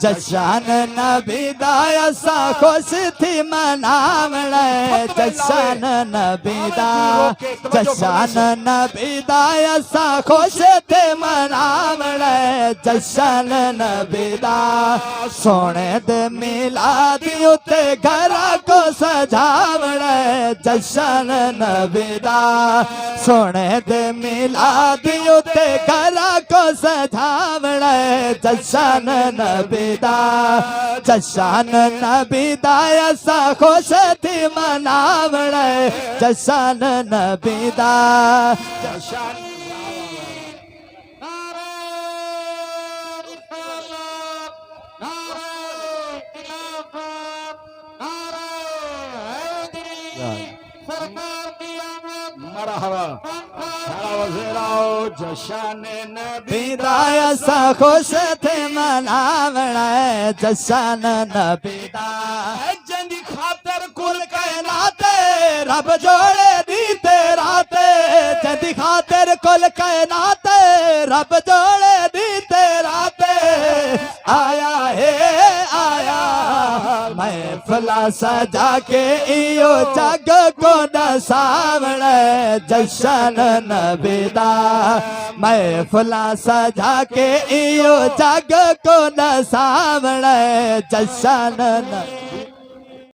जशन नबी दा असा खुश थी मनावणे जशन नबी दा जशन नबी दा असा खुश थे मनावणे जशन नबी दा सोने दे मिलाद उत्ते घर को सजावणे जशन नबी दा सोने दे मिलाद उत्ते घर को सजावणे जशन नबी दा जशन नबी दा असा खुश थी मनावणे जशन नबी दा जशन जशन नबी दा असा खुश थे मनावणे जशन नबी दा जंदी खातर कुल कायनाते रब जोड़े दी तेरा ते जंदी खातर कुल कायनाते रब जोड़े दी तेरा ते आया है आया महफिला सजा के इयो जग को दसावणे जशन नबी दा महफिला सजा के इयो जग को दसावणे जशन नबी